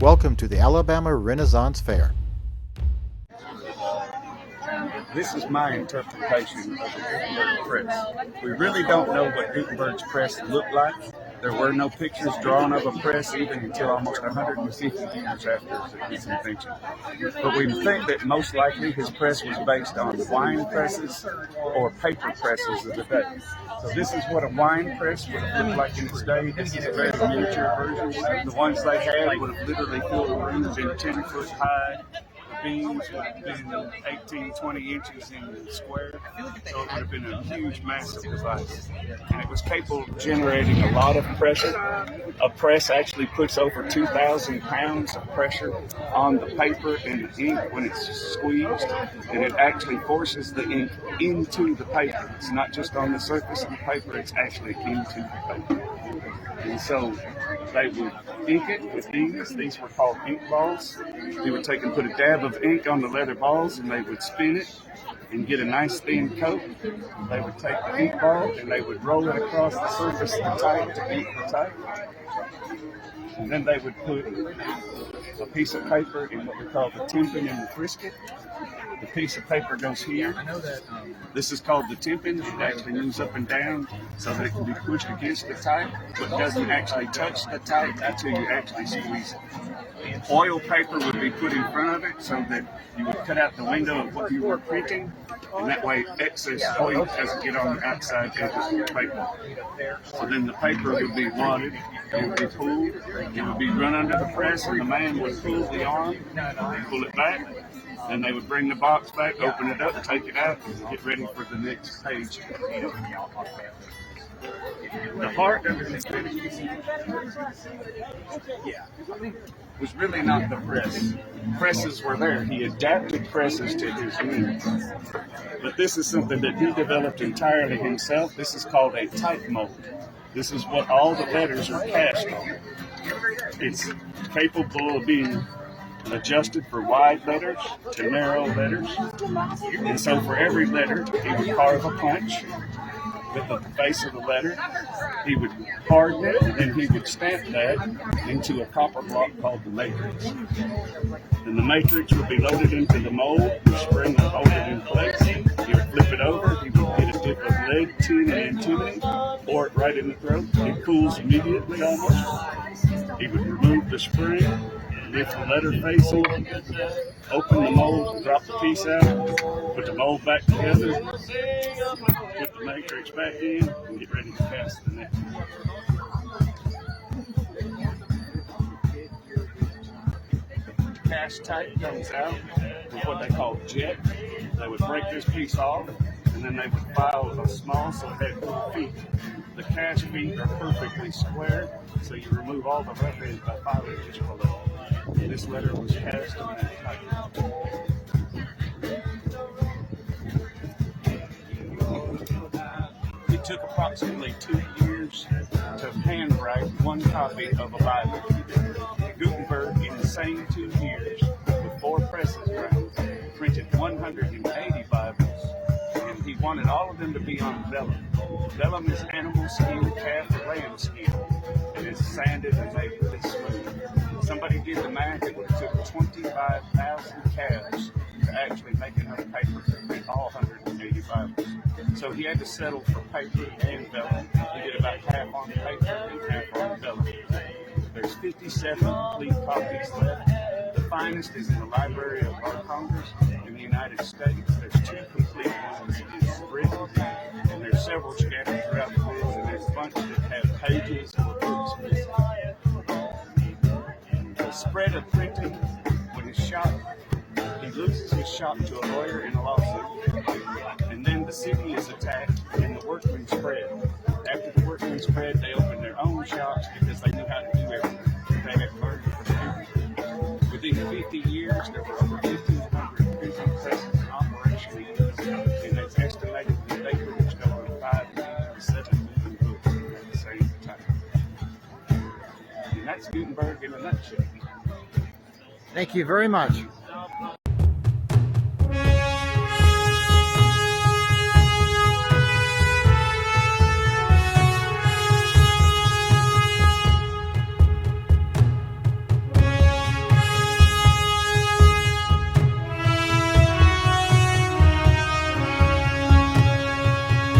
Welcome to the Alabama Renaissance Fair. This is my interpretation of the Gutenberg press. We really don't know what Gutenberg's press looked like. There were no pictures drawn of a press even until almost 150 years after its invention. But we think that most likely his press was based on wine presses or paper presses of the day. So this is what a wine press would have looked like in its day. This is a very miniature version. The ones they had would have literally filled the room, been 10 foot high. The beams would have been 18, 20 inches in square, so it would have been a huge, massive device. And it was capable of generating a lot of pressure. A press actually puts over 2,000 pounds of pressure on the paper and the ink when it's squeezed, and it actually forces the ink into the paper. It's not just on the surface of the paper, it's actually into the paper. And so they would ink it with these. These were called ink balls. They would take and put a dab of ink on the leather balls, and they would spin it and get a nice thin coat. They would take the ink ball and they would roll it across the surface of the type to ink the type. And then they would put a piece of paper in what we call the tympan and the frisket. The piece of paper goes here. This is called the tympan. It actually moves up and down so that it can be pushed against the type, but doesn't actually touch the type until you actually squeeze it. Oil paper would be put in front of it so that you would cut out the window of what you were printing, and that way excess oil doesn't get on the outside edges of the paper. So then the paper would be wadded, it would be pulled, it would be run under the press, and the man would pull the arm, pull it back. Then they would bring the box back, open it up, take it out, and get ready for the next page. The heart of his was really not the press. Presses were there. He adapted presses to his needs. But this is something that he developed entirely himself. This is called a type mold. This is what all the letters are cast on. It's capable of being adjusted for wide letters to narrow letters. And so for every letter, he would carve a punch with the face of the letter. He would harden it, and then he would stamp that into a copper block called the matrix. And the matrix would be loaded into the mold, the spring would hold it in place. He would flip it over, he would get a dip of lead, tin, and antimony, pour it right in the throat. It cools immediately almost. He would remove the spring, lift the letter facing, open the mold, drop the piece out, put the mold back together, put the matrix back in, and get ready to cast the next one. Cast type comes out with what they call jet. They would break this piece off, and then they would file a small, so it had 4 feet. The cast feet are perfectly square, so you remove all the rough edge by 5 inches below. This letter was cast on that type. It took approximately 2 years to handwrite one copy of a Bible. Gutenberg, in the same 2 years, with 4 presses around, printed 180 Bibles, and he wanted all of them to be on vellum. Vellum is animal skin, calf or lamb skin, and it's sanded and made really smooth. Somebody did the math, it would have took 25,000 calves to actually make enough paper to print all 180 Bibles. So he had to settle for paper and vellum. He did about half on paper and half on vellum. There's 57 complete copies left. The finest is in the Library of our Congress in the United States. There's 2 complete ones in Britain, and there's several scattered throughout the world, and there's a bunch that have pages or books missing. The spread of printing, when it's shot, he loses his shop to a lawyer in a lawsuit, and then the city is attacked and the workmen spread. After the workmen spread, they opened their own shops because they knew how to do everything. They had learned from people. Within 50 years, there were over 1,500 printing presses in operation, and it's estimated that they produced over 5 million to 7 million books at the same time. And that's Gutenberg in a nutshell. Thank you very much.